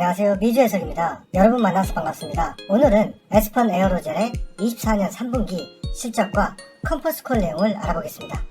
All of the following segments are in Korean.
안녕하세요, 미주 해설입니다. 여러분 만나서 반갑습니다. 오늘은 에스펀 에어로젤의 24년 3분기 실적과 컨퍼스콜 내용을 알아보겠습니다.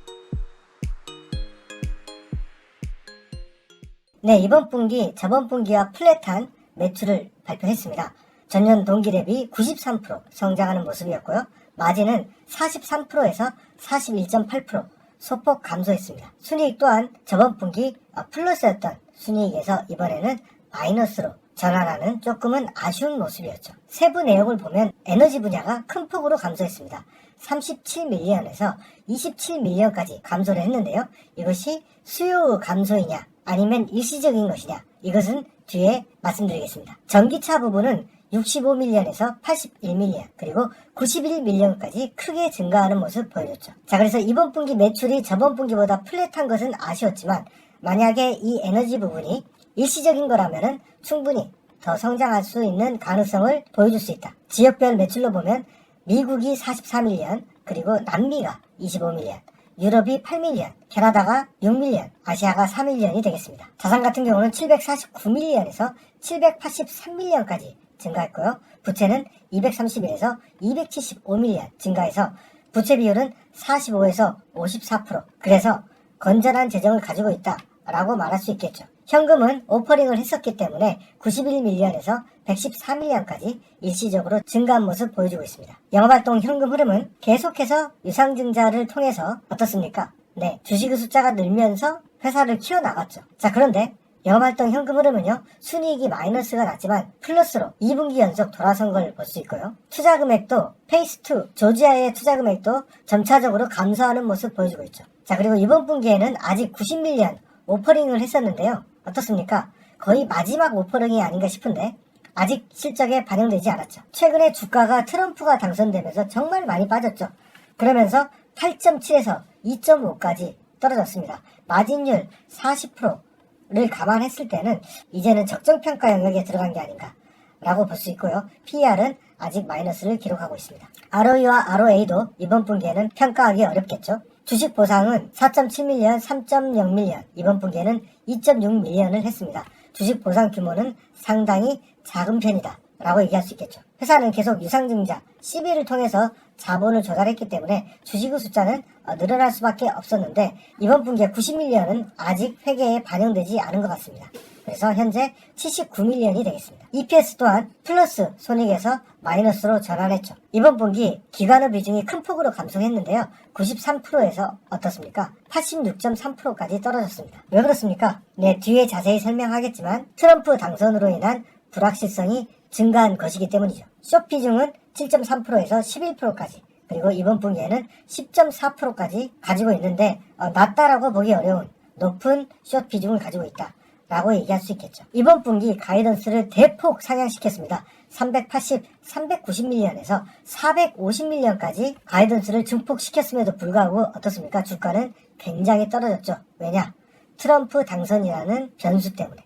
네, 이번 분기 저번 분기와 플랫한 매출을 발표했습니다. 전년 동기 대비 93% 성장하는 모습이었고요. 마진은 43%에서 41.8% 소폭 감소했습니다. 순이익 또한 저번 분기 플러스였던 순이익에서 이번에는 마이너스로 전환하는 조금은 아쉬운 모습이었죠. 세부 내용을 보면 에너지 분야가 큰 폭으로 감소했습니다. 37밀리언에서 27밀리언까지 감소를 했는데요. 이것이 수요 감소이냐 아니면 일시적인 것이냐, 이것은 뒤에 말씀드리겠습니다. 전기차 부분은 65밀리언에서 81밀리언 그리고 91밀리언까지 크게 증가하는 모습 보여줬죠. 자, 그래서 이번 분기 매출이 저번 분기보다 플랫한 것은 아쉬웠지만 만약에 이 에너지 부분이 일시적인 거라면은 충분히 더 성장할 수 있는 가능성을 보여줄 수 있다. 지역별 매출로 보면 미국이 44밀리언, 그리고 남미가 25밀리언, 유럽이 8밀리언, 캐나다가 6밀리언, 아시아가 4밀리언이 되겠습니다. 자산 같은 경우는 749밀리언에서 783밀리언까지 증가했고요. 부채는 231에서 275밀리언 증가해서 부채 비율은 45에서 54%. 그래서 건전한 재정을 가지고 있다라고 말할 수 있겠죠. 현금은 오퍼링을 했었기 때문에 91밀리언에서 114밀리언까지 일시적으로 증가한 모습 보여주고 있습니다. 영업활동 현금 흐름은 계속해서 유상증자를 통해서 어떻습니까? 네, 주식의 숫자가 늘면서 회사를 키워나갔죠. 자, 그런데 영업활동 현금 흐름은요, 순이익이 마이너스가 났지만 플러스로 2분기 연속 돌아선 걸 볼 수 있고요. 투자 금액도 페이스2 조지아의 투자 금액도 점차적으로 감소하는 모습 보여주고 있죠. 자, 그리고 이번 분기에는 아직 90밀리언 오퍼링을 했었는데요. 어떻습니까? 거의 마지막 오퍼링이 아닌가 싶은데 아직 실적에 반영되지 않았죠. 최근에 주가가 트럼프가 당선되면서 정말 많이 빠졌죠. 그러면서 8.7에서 2.5까지 떨어졌습니다. 마진율 40%를 감안했을 때는 이제는 적정평가 영역에 들어간 게 아닌가 라고 볼 수 있고요. PER은 아직 마이너스를 기록하고 있습니다. ROE와 ROA도 이번 분기에는 평가하기 어렵겠죠. 주식 보상은 4.7밀리언, 3.0밀리언, 이번 분기에는 2.6밀리언을 했습니다. 주식 보상 규모는 상당히 작은 편이다 라고 얘기할 수 있겠죠. 회사는 계속 유상증자, CB를 통해서 자본을 조달했기 때문에 주식의 숫자는 늘어날 수밖에 없었는데 이번 분기에 90밀리언은 아직 회계에 반영되지 않은 것 같습니다. 그래서 현재 79밀리언이 되겠습니다. EPS 또한 플러스 손익에서 마이너스로 전환했죠. 이번 분기 기관의 비중이 큰 폭으로 감소했는데요. 93%에서 어떻습니까? 86.3%까지 떨어졌습니다. 왜 그렇습니까? 네, 뒤에 자세히 설명하겠지만 트럼프 당선으로 인한 불확실성이 증가한 것이기 때문이죠. 숏 비중은 7.3%에서 11%까지, 그리고 이번 분기에는 10.4%까지 가지고 있는데 낮다라고 보기 어려운 높은 숏 비중을 가지고 있다 라고 얘기할 수 있겠죠. 이번 분기 가이던스를 대폭 상향시켰습니다. 380, 390밀리언에서 450밀리언까지 가이던스를 증폭시켰음에도 불구하고 어떻습니까? 주가는 굉장히 떨어졌죠. 왜냐? 트럼프 당선이라는 변수 때문에.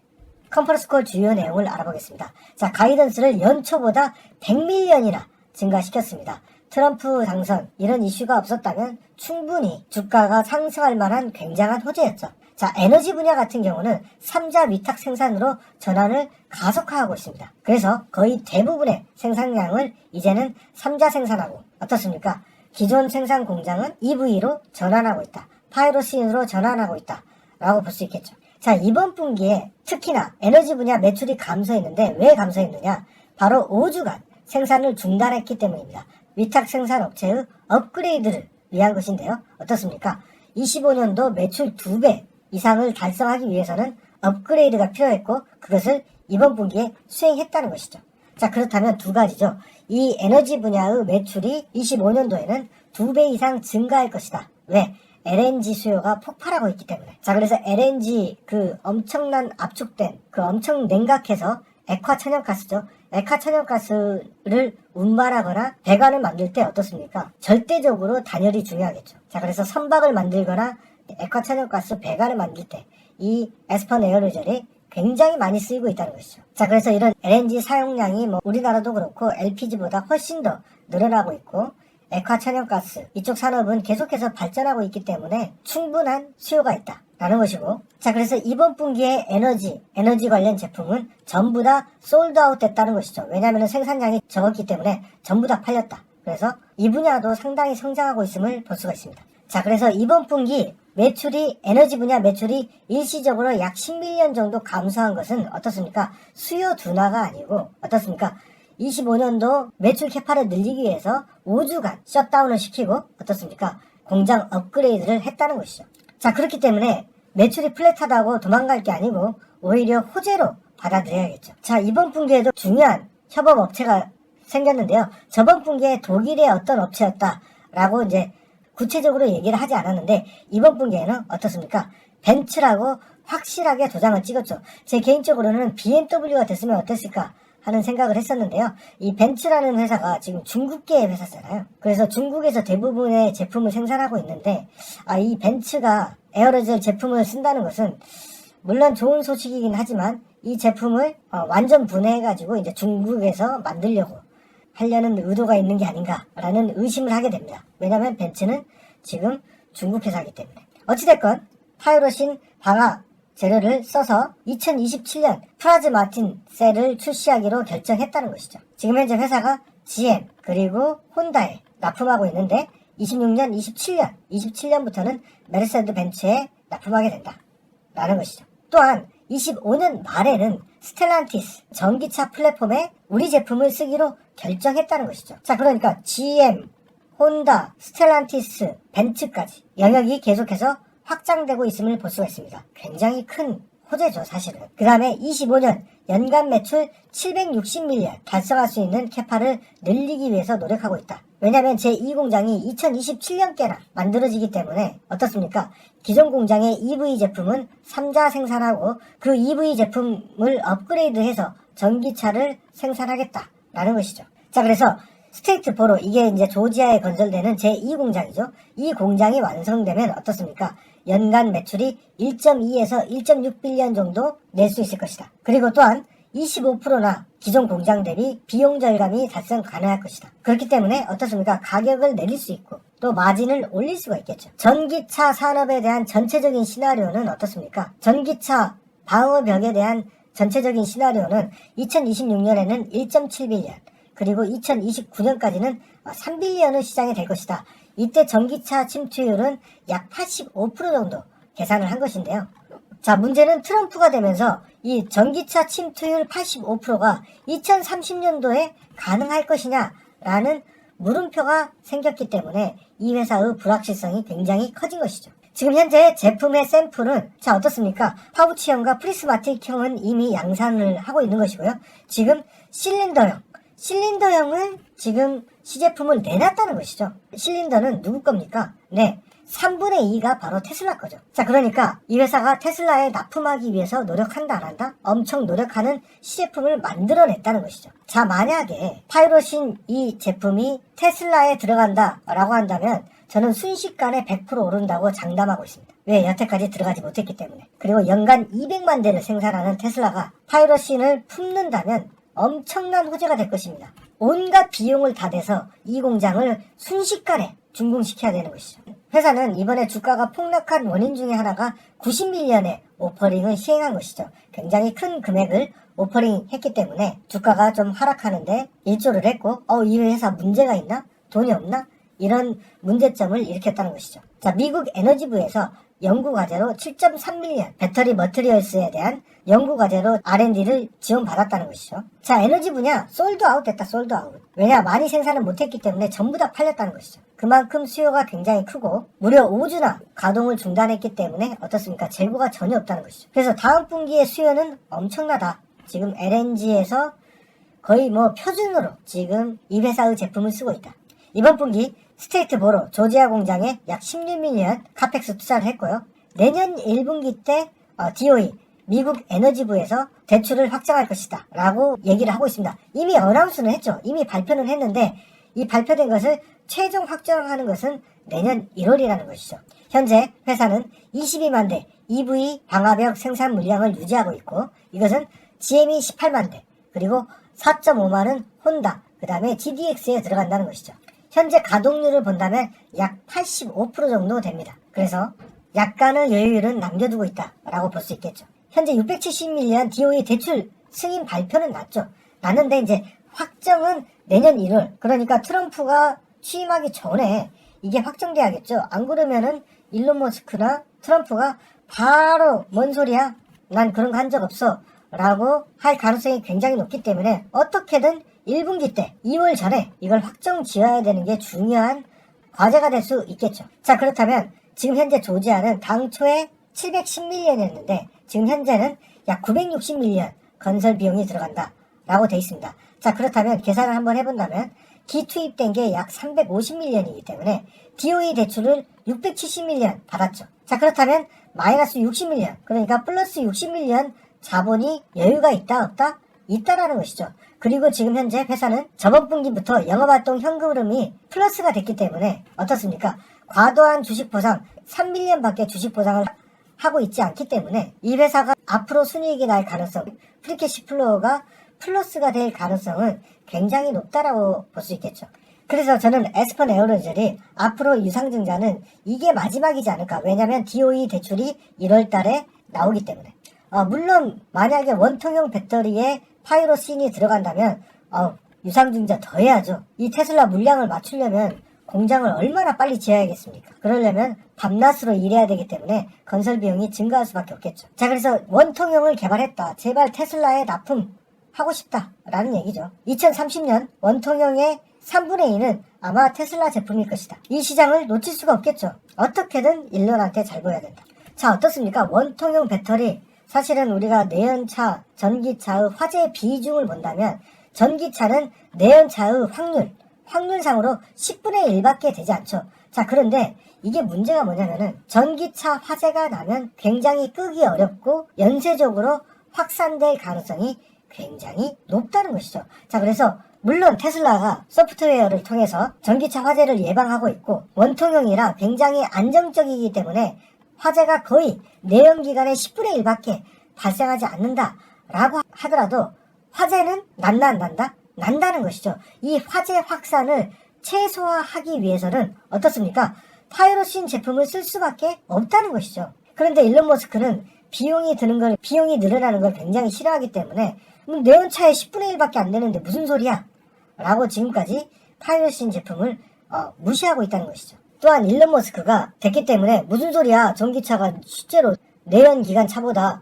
컨퍼런스콜 주요 내용을 알아보겠습니다. 자, 가이던스를 연초보다 100밀리언이나 증가시켰습니다. 트럼프 당선 이런 이슈가 없었다면 충분히 주가가 상승할 만한 굉장한 호재였죠. 자, 에너지 분야 같은 경우는 3자 위탁 생산으로 전환을 가속화하고 있습니다. 그래서 거의 대부분의 생산량을 이제는 3자 생산하고 어떻습니까? 기존 생산 공장은 EV로 전환하고 있다. 파이로신으로 전환하고 있다 라고 볼 수 있겠죠. 자, 이번 분기에 특히나 에너지 분야 매출이 감소했는데 왜 감소했느냐? 바로 5주간 생산을 중단했기 때문입니다. 위탁 생산 업체의 업그레이드를 위한 것인데요. 어떻습니까? 25년도 매출 2배 이상을 달성하기 위해서는 업그레이드가 필요했고 그것을 이번 분기에 수행했다는 것이죠. 자, 그렇다면 두 가지죠. 이 에너지 분야의 매출이 25년도에는 2배 이상 증가할 것이다. 왜? LNG 수요가 폭발하고 있기 때문에. 자, 그래서 LNG 그 엄청난 압축된 그 엄청 냉각해서 액화천연가스죠. 액화천연가스를 운반하거나 배관을 만들 때 어떻습니까? 절대적으로 단열이 중요하겠죠. 자, 그래서 선박을 만들거나 액화천연가스 배관을 만들 때 이 에스펀 에어로젤이 굉장히 많이 쓰이고 있다는 것이죠. 자, 그래서 이런 LNG 사용량이 우리나라도 그렇고 LPG보다 훨씬 더 늘어나고 있고 액화천연가스 이쪽 산업은 계속해서 발전하고 있기 때문에 충분한 수요가 있다. 라는 것이고, 자, 그래서 이번 분기에 에너지 관련 제품은 전부 다 솔드아웃 됐다는 것이죠. 왜냐하면 생산량이 적었기 때문에 전부 다 팔렸다. 그래서 이 분야도 상당히 성장하고 있음을 볼 수가 있습니다. 자, 그래서 이번 분기 에너지 분야 매출이 일시적으로 약 10밀리언 정도 감소한 것은 어떻습니까? 수요 둔화가 아니고 어떻습니까? 25년도 매출 캐파를 늘리기 위해서 5주간 셧다운을 시키고 어떻습니까? 공장 업그레이드를 했다는 것이죠. 자, 그렇기 때문에 매출이 플랫하다고 도망갈 게 아니고 오히려 호재로 받아들여야겠죠. 자, 이번 분기에도 중요한 협업 업체가 생겼는데요. 저번 분기에 독일의 어떤 업체였다라고 이제 구체적으로 얘기를 하지 않았는데 이번 분기에는 어떻습니까? 벤츠라고 확실하게 도장을 찍었죠. 제 개인적으로는 BMW가 됐으면 어땠을까 하는 생각을 했었는데요. 이 벤츠라는 회사가 지금 중국계의 회사잖아요. 그래서 중국에서 대부분의 제품을 생산하고 있는데 이 벤츠가 에어로졸 제품을 쓴다는 것은 물론 좋은 소식이긴 하지만 이 제품을 완전 분해해가지고 이제 중국에서 만들려고 하려는 의도가 있는 게 아닌가라는 의심을 하게 됩니다. 왜냐하면 벤츠는 지금 중국 회사이기 때문에. 어찌됐건 파이로신 방화 재료를 써서 2027년 프라즈마틴 셀을 출시하기로 결정했다는 것이죠. 지금 현재 회사가 GM 그리고 혼다에 납품하고 있는데 26년, 27년부터는 메르세드 벤츠에 납품하게 된다라는 것이죠. 또한 25년 말에는 스텔란티스 전기차 플랫폼에 우리 제품을 쓰기로 결정했다는 것이죠. 자, 그러니까 GM, 혼다, 스텔란티스, 벤츠까지 영역이 계속해서 확장되고 있음을 볼 수가 있습니다. 굉장히 큰 호재죠, 사실은. 그 다음에 25년 연간 매출 760밀리언 달성할 수 있는 캐파를 늘리기 위해서 노력하고 있다. 왜냐하면 제2공장이 2027년께나 만들어지기 때문에 어떻습니까? 기존 공장의 EV 제품은 3자 생산하고 그 EV 제품을 업그레이드해서 전기차를 생산하겠다라는 것이죠. 자, 그래서 스테이트 포로 이게 이제 조지아에 건설되는 제2공장이죠. 이 공장이 완성되면 어떻습니까? 연간 매출이 1.2에서 1.6빌리언 정도 낼 수 있을 것이다. 그리고 또한 25%나 기존 공장 대비 비용 절감이 달성 가능할 것이다. 그렇기 때문에 어떻습니까? 가격을 내릴 수 있고 또 마진을 올릴 수가 있겠죠. 전기차 산업에 대한 전체적인 시나리오는 어떻습니까? 전기차 방어벽에 대한 전체적인 시나리오는 2026년에는 1.7빌리언 그리고 2029년까지는 3빌리언의 시장이 될 것이다. 이때 전기차 침투율은 약 85% 정도 계산을 한 것인데요. 자, 문제는 트럼프가 되면서 이 전기차 침투율 85%가 2030년도에 가능할 것이냐라는 물음표가 생겼기 때문에 이 회사의 불확실성이 굉장히 커진 것이죠. 지금 현재 제품의 샘플은 자 어떻습니까? 파우치형과 프리스마틱형은 이미 양산을 하고 있는 것이고요. 지금 실린더형을 지금 시제품을 내놨다는 것이죠. 실린더는 누구 겁니까? 네, 3분의 2가 바로 테슬라 거죠. 자, 그러니까 이 회사가 테슬라에 납품하기 위해서 노력한다 안 한다? 엄청 노력하는 시제품을 만들어냈다는 것이죠. 자, 만약에 파이로신 이 제품이 테슬라에 들어간다라고 한다면 저는 순식간에 100% 오른다고 장담하고 있습니다. 왜? 여태까지 들어가지 못했기 때문에. 그리고 연간 200만 대를 생산하는 테슬라가 파이로신을 품는다면 엄청난 호재가 될 것입니다. 온갖 비용을 다 대서 이 공장을 순식간에 준공시켜야 되는 것이죠. 회사는 이번에 주가가 폭락한 원인 중에 하나가 90밀리언의 오퍼링을 시행한 것이죠. 굉장히 큰 금액을 오퍼링 했기 때문에 주가가 좀 하락하는데 일조를 했고 이 회사 문제가 있나? 돈이 없나? 이런 문제점을 일으켰다는 것이죠. 자, 미국 에너지부에서 연구과제로 7.3밀리언 배터리 머티리얼스에 대한 연구과제로 R&D를 지원받았다는 것이죠. 자, 에너지 분야 솔드아웃 됐다. 솔드아웃. 왜냐? 많이 생산을 못했기 때문에 전부 다 팔렸다는 것이죠. 그만큼 수요가 굉장히 크고 무려 5주나 가동을 중단했기 때문에 어떻습니까? 재고가 전혀 없다는 것이죠. 그래서 다음 분기의 수요는 엄청나다. 지금 LNG에서 거의 표준으로 지금 이 회사의 제품을 쓰고 있다. 이번 분기 스테이트 보로 조지아 공장에 약 16밀리언 카펙스 투자를 했고요. 내년 1분기 때 DOE 미국 에너지부에서 대출을 확장할 것이다 라고 얘기를 하고 있습니다. 이미 어나운스는 했죠. 이미 발표는 했는데 이 발표된 것을 최종 확정하는 것은 내년 1월이라는 것이죠. 현재 회사는 22만 대 EV 방화벽 생산 물량을 유지하고 있고 이것은 GM이 18만 대 그리고 4.5만은 혼다 그 다음에 GDX에 들어간다는 것이죠. 현재 가동률을 본다면 약 85% 정도 됩니다. 그래서 약간의 여유를 남겨두고 있다라고 볼 수 있겠죠. 현재 670밀리언 DOE 대출 승인 발표는 났죠. 났는데 이제 확정은 내년 1월, 그러니까 트럼프가 취임하기 전에 이게 확정돼야겠죠. 안 그러면은 일론 머스크나 트럼프가 바로 뭔 소리야? 난 그런 거 한 적 없어 라고 할 가능성이 굉장히 높기 때문에 어떻게든 1분기 때 2월 전에 이걸 확정 지어야 되는 게 중요한 과제가 될 수 있겠죠. 자, 그렇다면 지금 현재 조지아는 당초에 710밀리언이었는데 지금 현재는 약 960밀리언 건설 비용이 들어간다 라고 돼 있습니다. 자, 그렇다면 계산을 한번 해본다면 기투입된 게 약 350밀리언이기 때문에 DOE 대출을 670밀리언 받았죠. 자, 그렇다면 마이너스 60밀리언, 그러니까 플러스 60밀리언 자본이 여유가 있다 없다? 있다라는 것이죠. 그리고 지금 현재 회사는 저번 분기부터 영업활동 현금 흐름이 플러스가 됐기 때문에 어떻습니까? 과도한 주식 보상 3밀리언 밖에 주식 보상을 하고 있지 않기 때문에 이 회사가 앞으로 순이익이 날 가능성, 프리캐시 플로우가 플러스가 될 가능성은 굉장히 높다라고 볼 수 있겠죠. 그래서 저는 에스펀 에어로젤이 앞으로 유상증자는 이게 마지막이지 않을까. 왜냐하면 DOE 대출이 1월 달에 나오기 때문에. 물론 만약에 원통형 배터리에 파이로신이 들어간다면 유상증자 더 해야죠. 이 테슬라 물량을 맞추려면 공장을 얼마나 빨리 지어야겠습니까? 그러려면 밤낮으로 일해야 되기 때문에 건설 비용이 증가할 수밖에 없겠죠. 자, 그래서 원통형을 개발했다. 제발 테슬라에 납품하고 싶다라는 얘기죠. 2030년 원통형의 3분의 2는 아마 테슬라 제품일 것이다. 이 시장을 놓칠 수가 없겠죠. 어떻게든 일론한테 잘 보여야 된다. 자, 어떻습니까? 원통형 배터리, 사실은 우리가 내연차, 전기차의 화재 비중을 본다면 전기차는 내연차의 확률상으로 10분의 1밖에 되지 않죠. 자, 그런데 이게 문제가 뭐냐면은 전기차 화재가 나면 굉장히 끄기 어렵고 연쇄적으로 확산될 가능성이 굉장히 높다는 것이죠. 자, 그래서 물론 테슬라가 소프트웨어를 통해서 전기차 화재를 예방하고 있고 원통형이라 굉장히 안정적이기 때문에 화재가 거의 내연기관의 10분의 1밖에 발생하지 않는다라고 하더라도 화재는 난다 안 난다? 난다는 것이죠. 이 화재 확산을 최소화하기 위해서는 어떻습니까? 파이로신 제품을 쓸 수밖에 없다는 것이죠. 그런데 일론 머스크는 비용이 늘어나는 걸 굉장히 싫어하기 때문에 내연차의 10분의 1밖에 안 되는데 무슨 소리야? 라고 지금까지 파이로신 제품을 무시하고 있다는 것이죠. 또한 일론 머스크가 됐기 때문에 무슨 소리야, 전기차가 실제로 내연기관 차보다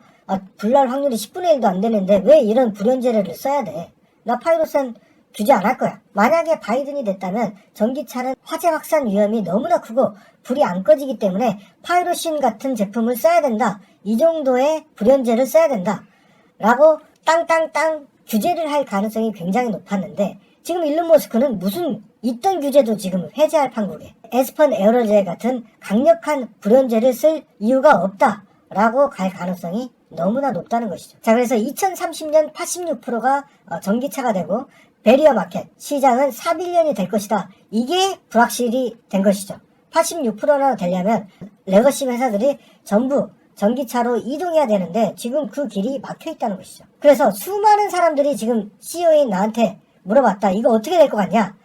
불날 확률이 10분의 1도 안 되는데 왜 이런 불연제를 써야 돼? 나 파이로신 규제 안 할 거야. 만약에 바이든이 됐다면 전기차는 화재 확산 위험이 너무나 크고 불이 안 꺼지기 때문에 파이로신 같은 제품을 써야 된다. 이 정도의 불연제를 써야 된다. 라고 땅땅땅 규제를 할 가능성이 굉장히 높았는데 지금 일론 머스크는 무슨 있던 규제도 지금 해제할 판국에 에스펀 에어로젤 같은 강력한 불연제를 쓸 이유가 없다라고 갈 가능성이 너무나 높다는 것이죠. 자, 그래서 2030년 86%가 전기차가 되고 베리어 마켓 시장은 4빌리언이 될 것이다. 이게 불확실히 된 것이죠. 86%나 되려면 레거시 회사들이 전부 전기차로 이동해야 되는데 지금 그 길이 막혀 있다는 것이죠. 그래서 수많은 사람들이 지금 CEO인 나한테 물어봤다. 이거 어떻게 될 것 같냐?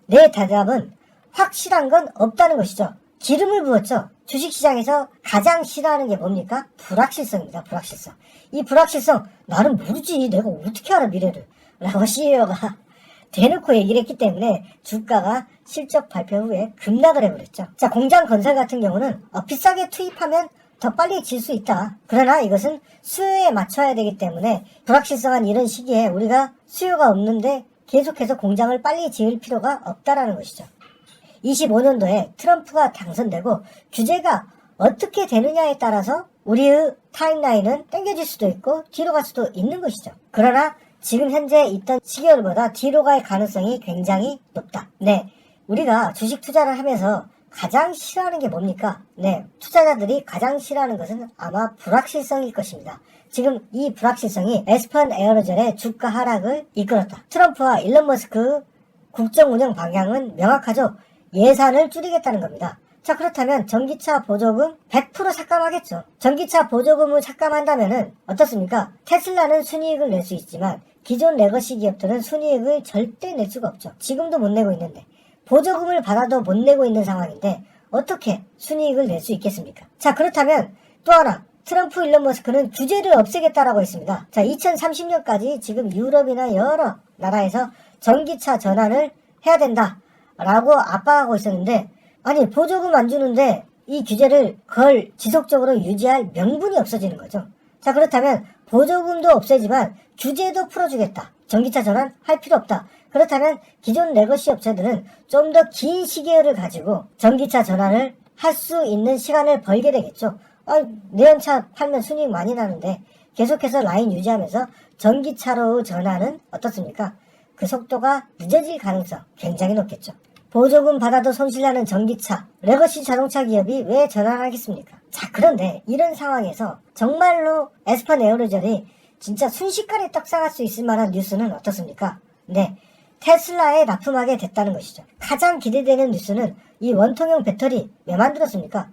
내 대답은 확실한 건 없다는 것이죠. 기름을 부었죠. 주식시장에서 가장 싫어하는 게 뭡니까? 불확실성입니다. 불확실성. 이 불확실성 나는 모르지. 내가 어떻게 알아 미래를. 라고 CEO가 대놓고 얘기를 했기 때문에 주가가 실적 발표 후에 급락을 해버렸죠. 자, 공장 건설 같은 경우는 비싸게 투입하면 더 빨리 질 수 있다. 그러나 이것은 수요에 맞춰야 되기 때문에 불확실성한 이런 시기에 우리가 수요가 없는데 계속해서 공장을 빨리 지을 필요가 없다라는 것이죠. 25년도에 트럼프가 당선되고 규제가 어떻게 되느냐에 따라서 우리의 타임라인은 당겨질 수도 있고 뒤로 갈 수도 있는 것이죠. 그러나 지금 현재 있던 시기열보다 뒤로 갈 가능성이 굉장히 높다. 네, 우리가 주식 투자를 하면서 가장 싫어하는 게 뭡니까? 네, 투자자들이 가장 싫어하는 것은 아마 불확실성일 것입니다. 지금 이 불확실성이 에스펀 에어로젤의 주가 하락을 이끌었다. 트럼프와 일론 머스크 국정 운영 방향은 명확하죠. 예산을 줄이겠다는 겁니다. 자, 그렇다면 전기차 보조금 100% 삭감하겠죠. 전기차 보조금을 삭감한다면은 어떻습니까? 테슬라는 순이익을 낼 수 있지만 기존 레거시 기업들은 순이익을 절대 낼 수가 없죠. 지금도 못 내고 있는데 보조금을 받아도 못 내고 있는 상황인데 어떻게 순이익을 낼 수 있겠습니까? 자, 그렇다면 또 하나, 트럼프 일론 머스크는 규제를 없애겠다라고 했습니다. 자, 2030년까지 지금 유럽이나 여러 나라에서 전기차 전환을 해야 된다라고 압박하고 있었는데, 아니 보조금 안 주는데 이 규제를 그걸 지속적으로 유지할 명분이 없어지는 거죠. 자, 그렇다면 보조금도 없애지만 규제도 풀어주겠다. 전기차 전환 할 필요 없다. 그렇다면 기존 레거시 업체들은 좀 더 긴 시계를 가지고 전기차 전환을 할 수 있는 시간을 벌게 되겠죠. 내연차 팔면 순이익 많이 나는데 계속해서 라인 유지하면서 전기차로 전환은 어떻습니까? 그 속도가 늦어질 가능성 굉장히 높겠죠. 보조금 받아도 손실나는 전기차, 레거시 자동차 기업이 왜 전환하겠습니까? 자, 그런데 이런 상황에서 정말로 에스펀 에어로졸이 진짜 순식간에 떡상할 수 있을 만한 뉴스는 어떻습니까? 네, 테슬라에 납품하게 됐다는 것이죠. 가장 기대되는 뉴스는 이 원통형 배터리 왜 만들었습니까?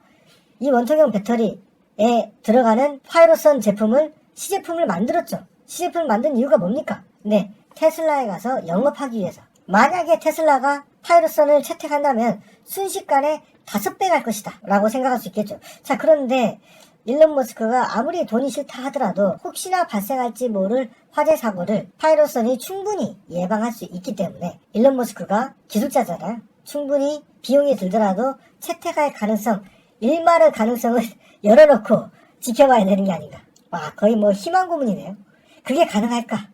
이 원통형 배터리에 들어가는 파이로선 제품을 시제품을 만들었죠. 시제품을 만든 이유가 뭡니까? 네, 테슬라에 가서 영업하기 위해서. 만약에 테슬라가 파이로선을 채택한다면 순식간에 5배 갈 것이다 라고 생각할 수 있겠죠. 자, 그런데 일론 머스크가 아무리 돈이 싫다 하더라도 혹시나 발생할지 모를 화재 사고를 파이로선이 충분히 예방할 수 있기 때문에 일론 머스크가 기술자잖아요. 충분히 비용이 들더라도 채택할 가능성, 일말의 가능성을 열어놓고 지켜봐야 되는 게 아닌가. 와, 거의 뭐 희망 고문이네요. 그게 가능할까?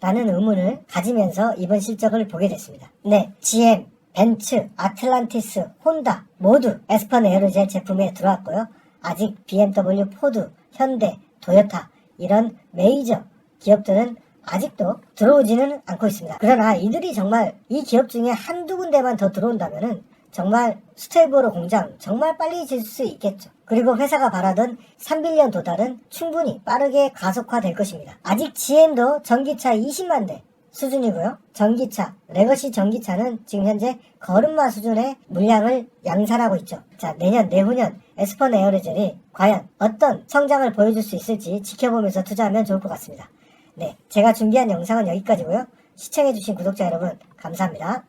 라는 의문을 가지면서 이번 실적을 보게 됐습니다. 네, GM, 벤츠, 아틀란티스, 혼다 모두 에스펀 에어로졸 제품에 들어왔고요. 아직 BMW, 포드, 현대, 토요타 이런 메이저 기업들은 아직도 들어오지는 않고 있습니다. 그러나 이들이 정말 이 기업 중에 한두 군데만 더 들어온다면은 정말 스테이블 공장 정말 빨리 질 수 있겠죠. 그리고 회사가 바라던 3빌리언 도달은 충분히 빠르게 가속화될 것입니다. 아직 GM도 전기차 20만 대 수준이고요. 전기차, 레거시 전기차는 지금 현재 걸음마 수준의 물량을 양산하고 있죠. 자, 내년, 내후년 에스펀 에어로졸이 과연 어떤 성장을 보여줄 수 있을지 지켜보면서 투자하면 좋을 것 같습니다. 네, 제가 준비한 영상은 여기까지고요. 시청해주신 구독자 여러분 감사합니다.